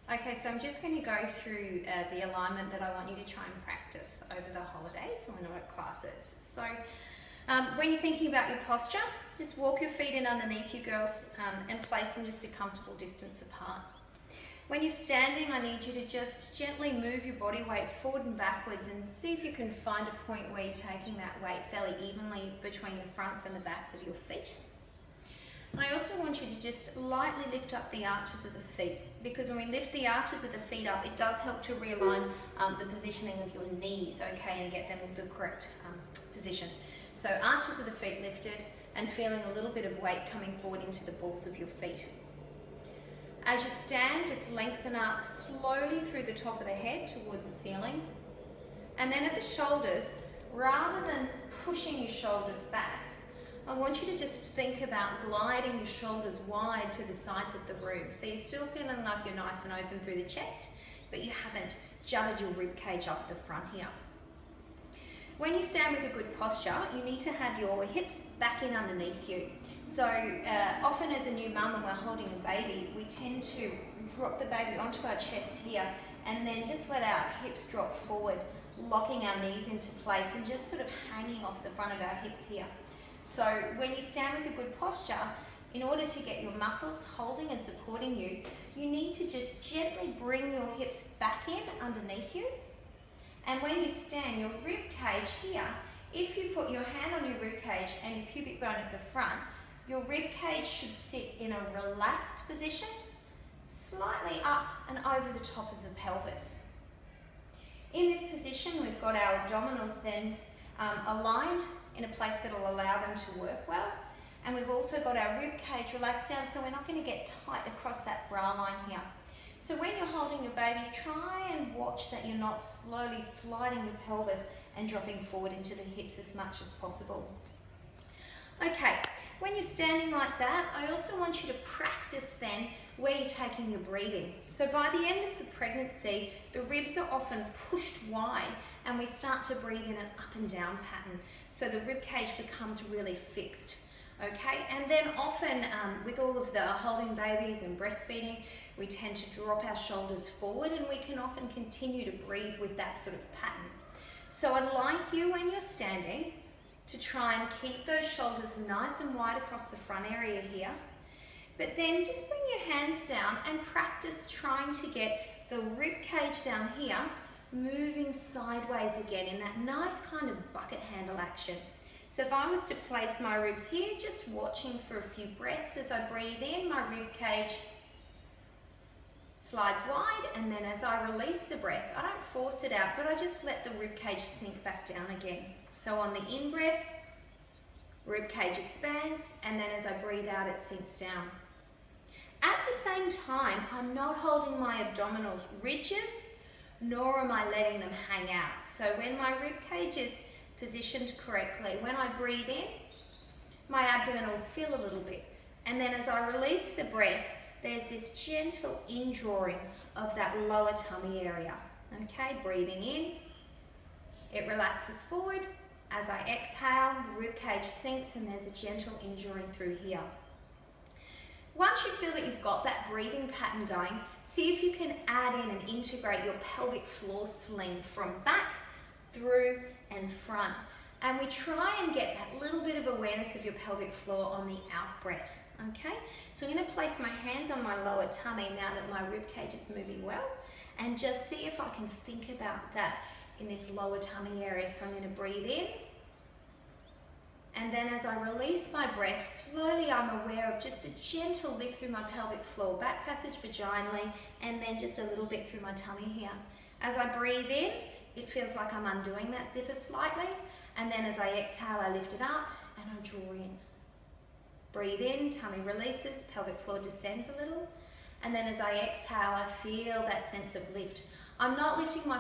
Okay, so I'm just going to go through the alignment that I want you to try and practice over the holidays when we're at classes. So when you're thinking about your posture, just walk your feet in underneath you, girls, and place them just a comfortable distance apart. When you're standing, I need you to just gently move your body weight forward and backwards and see if you can find a point where you're taking that weight fairly evenly between the fronts and the backs of your feet. And I also want you to just lightly lift up the arches of the feet, because when we lift the arches of the feet up, it does help to realign the positioning of your knees, okay, and get them in the correct position. So arches of the feet lifted and feeling a little bit of weight coming forward into the balls of your feet. As you stand, just lengthen up slowly through the top of the head towards the ceiling. And then at the shoulders, rather than pushing your shoulders back, I want you to just think about gliding your shoulders wide to the sides of the room. So you're still feeling like you're nice and open through the chest, but you haven't jutted your rib cage up at the front here. When you stand with a good posture, you need to have your hips back in underneath you. So often as a new mum and we're holding a baby, we tend to drop the baby onto our chest here and then just let our hips drop forward, locking our knees into place and just sort of hanging off the front of our hips here. So when you stand with a good posture, in order to get your muscles holding and supporting you, you need to just gently bring your hips back in underneath you. And when you stand, your rib cage here, if you put your hand on your rib cage and your pubic bone at the front, your rib cage should sit in a relaxed position, slightly up and over the top of the pelvis. In this position, we've got our abdominals then aligned in a place that will allow them to work well. And we've also got our rib cage relaxed down, so we're not going to get tight across that bra line here. So when you're holding your baby, try and watch that you're not slowly sliding your pelvis and dropping forward into the hips as much as possible. Okay, when you're standing like that, I also want you to practice then where you're taking your breathing. So by the end of the pregnancy, the ribs are often pushed wide and we start to breathe in an up and down pattern. So the rib cage becomes really fixed. Okay, and then often with all of the holding babies and breastfeeding, we tend to drop our shoulders forward and we can often continue to breathe with that sort of pattern. So I'd like you, when you're standing, to try and keep those shoulders nice and wide across the front area here, but then just bring your hands down and practice trying to get the rib cage down here moving sideways again in that nice kind of bucket handle action. So if I was to place my ribs here, just watching for a few breaths. As I breathe in, my rib cage slides wide, and then as I release the breath, I don't force it out, but I just let the rib cage sink back down again. So on the in-breath, rib cage expands, and then as I breathe out, it sinks down. At the same time, I'm not holding my abdominals rigid, nor am I letting them hang out. So when my rib cage is positioned correctly, when I breathe in, my abdomen will fill a little bit. And then as I release the breath, there's this gentle indrawing of that lower tummy area. Okay, breathing in, it relaxes forward. As I exhale, the rib cage sinks and there's a gentle indrawing through here. Once you feel that you've got that breathing pattern going, see if you can add in and integrate your pelvic floor sling from back, through and front. And we try and get that little bit of awareness of your pelvic floor on the out breath. Okay, so I'm going to place my hands on my lower tummy now that my rib cage is moving well, and just see if I can think about that in this lower tummy area. So I'm going to breathe in, and then as I release my breath, slowly I'm aware of just a gentle lift through my pelvic floor, back passage vaginally, and then just a little bit through my tummy here. As I breathe in, it feels like I'm undoing that zipper slightly, and then as I exhale, I lift it up and I draw in. Breathe in, tummy releases, pelvic floor descends a little, and then as I exhale, I feel that sense of lift. I'm not lifting my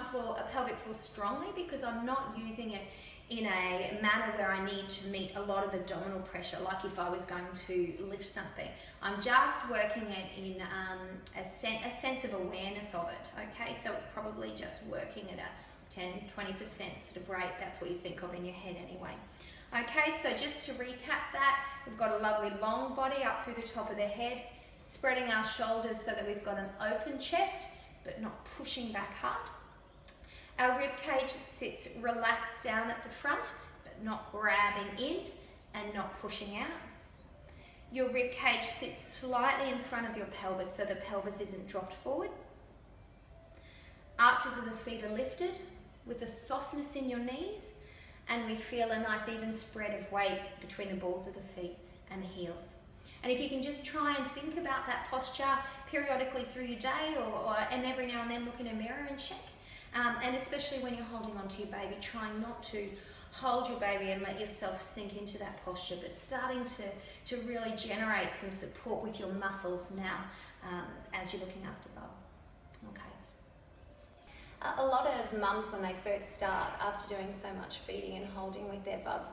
pelvic floor strongly because I'm not using it in a manner where I need to meet a lot of abdominal pressure, like if I was going to lift something. I'm just working it in a sense of awareness of it, okay? So it's probably just working at a 10-20% sort of rate. That's what you think of in your head anyway. Okay, so just to recap that, we've got a lovely long body up through the top of the head, spreading our shoulders so that we've got an open chest. but not pushing back hard. Our rib cage sits relaxed down at the front, but not grabbing in and not pushing out. Your rib cage sits slightly in front of your pelvis, so the pelvis isn't dropped forward. Arches of the feet are lifted with a softness in your knees, and we feel a nice even spread of weight between the balls of the feet and the heels. And if you can just try and think about that posture periodically through your day, and every now and then look in a mirror and check. And especially when you're holding on to your baby, trying not to hold your baby and let yourself sink into that posture, but starting to really generate some support with your muscles now as you're looking after bub. Okay. A lot of mums, when they first start, after doing so much feeding and holding with their bubs,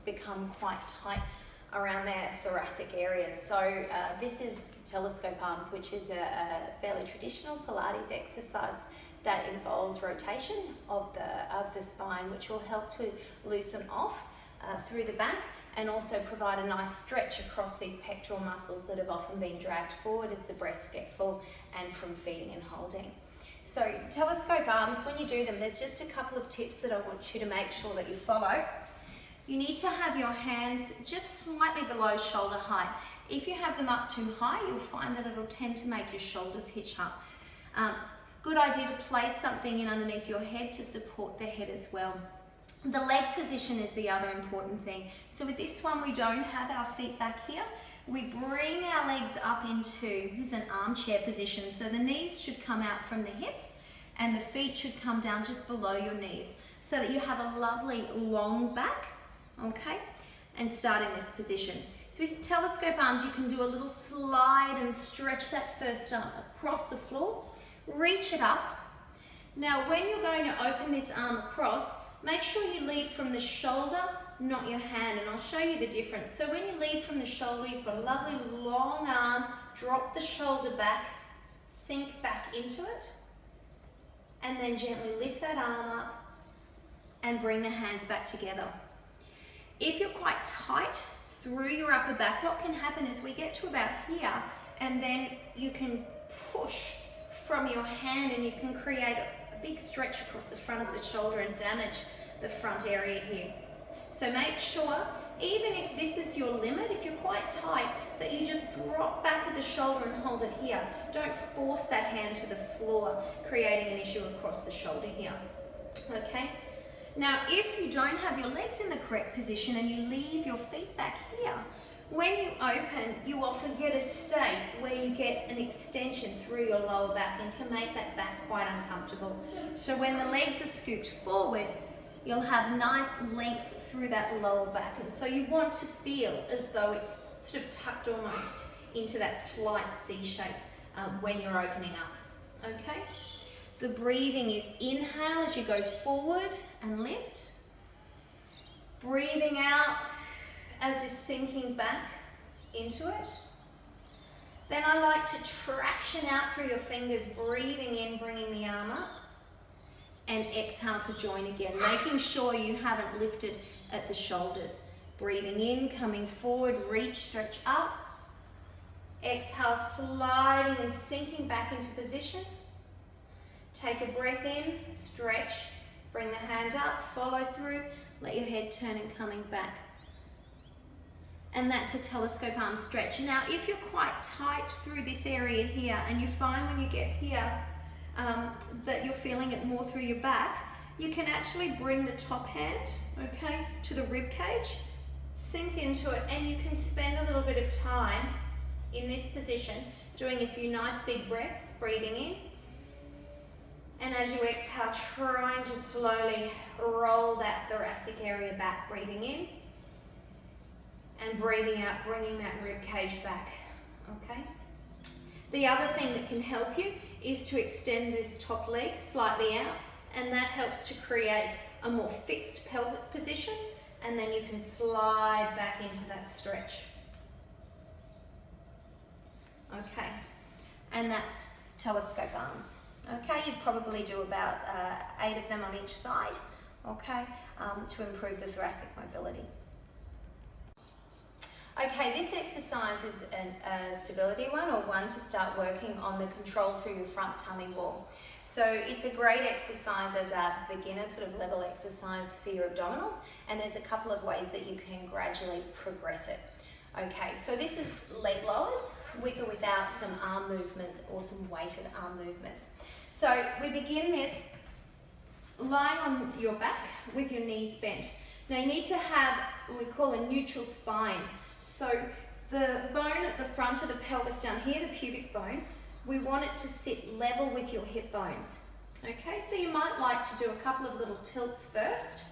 become quite tight around their thoracic area. So this is telescope arms, which is a fairly traditional Pilates exercise that involves rotation of the spine, which will help to loosen off through the back and also provide a nice stretch across these pectoral muscles that have often been dragged forward as the breasts get full and from feeding and holding. So telescope arms, when you do them, there's just a couple of tips that I want you to make sure that you follow. You need to have your hands just slightly below shoulder height. If you have them up too high, you'll find that it'll tend to make your shoulders hitch up. Good idea to place something in underneath your head to support the head as well. The leg position is the other important thing. So with this one, we don't have our feet back here. We bring our legs up into, here's an armchair position. So the knees should come out from the hips and the feet should come down just below your knees so that you have a lovely long back, okay? And start in this position. So with telescope arms, you can do a little slide and stretch that first arm across the floor. Reach it up. Now when you're going to open this arm across, make sure you lead from the shoulder, not your hand, and I'll show you the difference. So when you lead from the shoulder, you've got a lovely long arm, drop the shoulder back, sink back into it, and then gently lift that arm up and bring the hands back together. If you're quite tight through your upper back, what can happen is we get to about here and then you can push from your hand and you can create a big stretch across the front of the shoulder and damage the front area here. So make sure, even if this is your limit, if you're quite tight, that you just drop back at the shoulder and hold it here. Don't force that hand to the floor, creating an issue across the shoulder here. Okay? Now, if you don't have your legs in the correct position and you leave your feet back here, when you open, you often get a state where you get an extension through your lower back and can make that back quite uncomfortable. So when the legs are scooped forward, you'll have nice length through that lower back. And so you want to feel as though it's sort of tucked almost into that slight C shape when you're opening up, okay? The breathing is inhale as you go forward and lift. Breathing out as you're sinking back into it. Then I like to traction out through your fingers, breathing in, bringing the arm up, and exhale to join again, making sure you haven't lifted at the shoulders. Breathing in, coming forward, reach, stretch up. Exhale, sliding and sinking back into position. Take a breath in, stretch, bring the hand up, follow through, let your head turn and coming back. And that's a telescope arm stretch. Now, if you're quite tight through this area here and you find when you get here that you're feeling it more through your back, you can actually bring the top hand, okay, to the rib cage, sink into it, and you can spend a little bit of time in this position doing a few nice big breaths, breathing in. And as you exhale, trying to slowly roll that thoracic area back, breathing in. And breathing out, bringing that rib cage back, okay? The other thing that can help you is to extend this top leg slightly out, and that helps to create a more fixed pelvic position, and then you can slide back into that stretch. Okay, and that's telescope arms. Okay, you probably do about 8 of them on each side, okay, to improve the thoracic mobility. Okay, this exercise is a stability one, or one to start working on the control through your front tummy wall. So it's a great exercise as a beginner sort of level exercise for your abdominals, and there's a couple of ways that you can gradually progress it. Okay, so this is leg lowers, with or without some arm movements or some weighted arm movements. So we begin this lying on your back with your knees bent. Now you need to have what we call a neutral spine. So the bone at the front of the pelvis down here, the pubic bone, we want it to sit level with your hip bones. Okay, so you might like to do a couple of little tilts first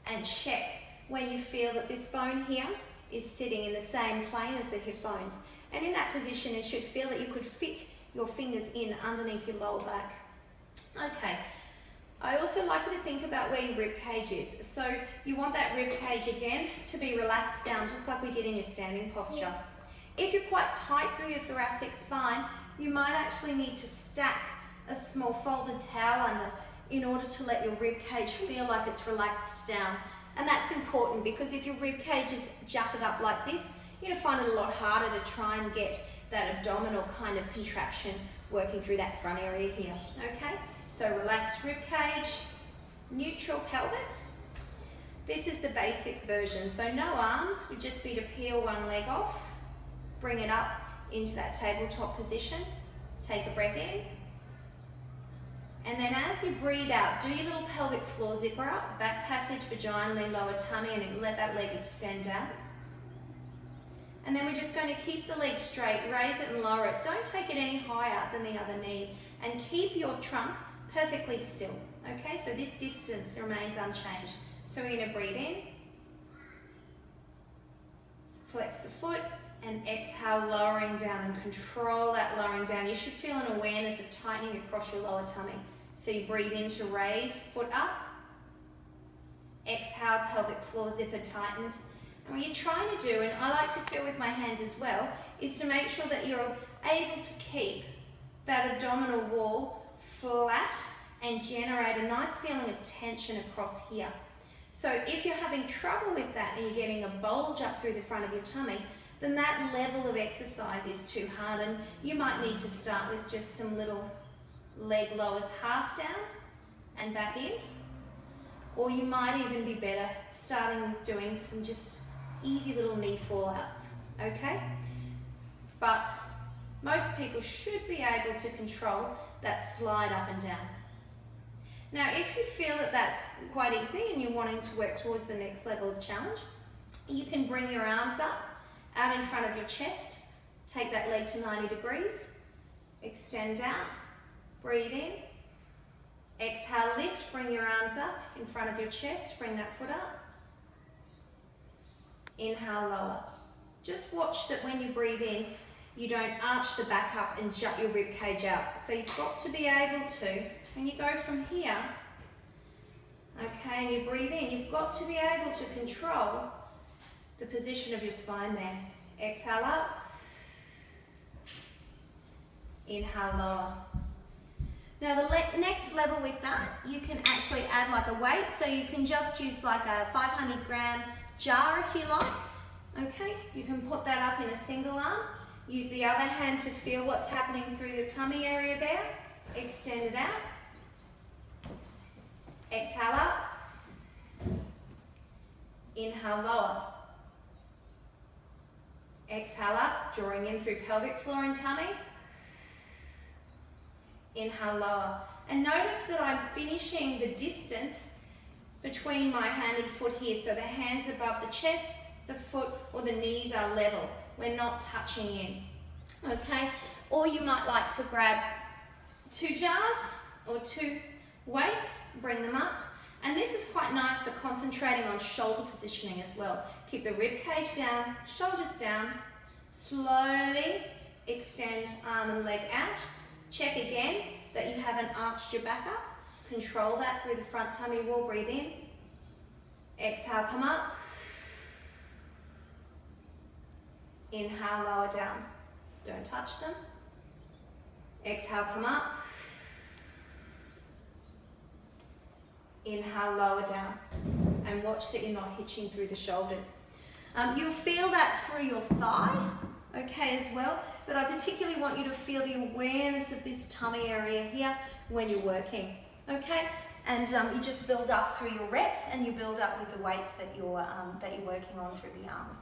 and check when you feel that this bone here is sitting in the same plane as the hip bones. And in that position, you should feel that you could fit your fingers in underneath your lower back. Okay. I also like you to think about where your rib cage is. So you want that rib cage again to be relaxed down, just like we did in your standing posture. If you're quite tight through your thoracic spine, you might actually need to stack a small folded towel under in order to let your rib cage feel like it's relaxed down. And that's important because if your rib cage is jutted up like this, you're going to find it a lot harder to try and get that abdominal kind of contraction working through that front area here. Okay? So relaxed rib cage, neutral pelvis. This is the basic version. So no arms, would just be to peel one leg off, bring it up into that tabletop position, take a breath in. And then as you breathe out, do your little pelvic floor zipper up, back passage vaginally, lower tummy, and let that leg extend down. And then we're just going to keep the leg straight, raise it and lower it. Don't take it any higher than the other knee. And keep your trunk perfectly still. Okay, so this distance remains unchanged. So we're going to breathe in, flex the foot, and exhale, lowering down, and control that lowering down. You should feel an awareness of tightening across your lower tummy. So you breathe in to raise, foot up, exhale, pelvic floor zipper tightens. And what you're trying to do, and I like to feel with my hands as well, is to make sure that you're able to keep that abdominal wall flat and generate a nice feeling of tension across here. So if you're having trouble with that and you're getting a bulge up through the front of your tummy, then that level of exercise is too hard, and you might need to start with just some little leg lowers half down and back in, or you might even be better starting with doing some just easy little knee fallouts, okay? But most people should be able to control that slide up and down. Now, if you feel that that's quite easy and you're wanting to work towards the next level of challenge, you can bring your arms up, out in front of your chest, take that leg to 90 degrees, extend out, breathe in, exhale, lift, bring your arms up in front of your chest, bring that foot up, inhale, lower. Just watch that when you breathe in, you don't arch the back up and jut your rib cage out. So you've got to be able to, when you go from here, okay, and you breathe in, you've got to be able to control the position of your spine there. Exhale up, inhale, lower. Now the next level with that, you can actually add like a weight, so you can just use like a 500-gram jar if you like. Okay, you can put that up in a single arm. Use the other hand to feel what's happening through the tummy area there. Extend it out. Exhale up. Inhale, lower. Exhale up, drawing in through pelvic floor and tummy. Inhale, lower. And notice that I'm finishing the distance between my hand and foot here. So the hands above the chest, the foot or the knees are level. We're not touching in. Okay? Or you might like to grab 2 jars or 2 weights, bring them up. And this is quite nice for concentrating on shoulder positioning as well. Keep the rib cage down, shoulders down. Slowly extend arm and leg out. Check again that you haven't arched your back up. Control that through the front tummy wall. Breathe in. Exhale, come up. Inhale, lower down. Don't touch them. Exhale, come up. Inhale, lower down. And watch that you're not hitching through the shoulders. You'll feel that through your thigh, okay, as well, but I particularly want you to feel the awareness of this tummy area here when you're working, okay? And you just build up through your reps, and you build up with the weights that you're working on through the arms.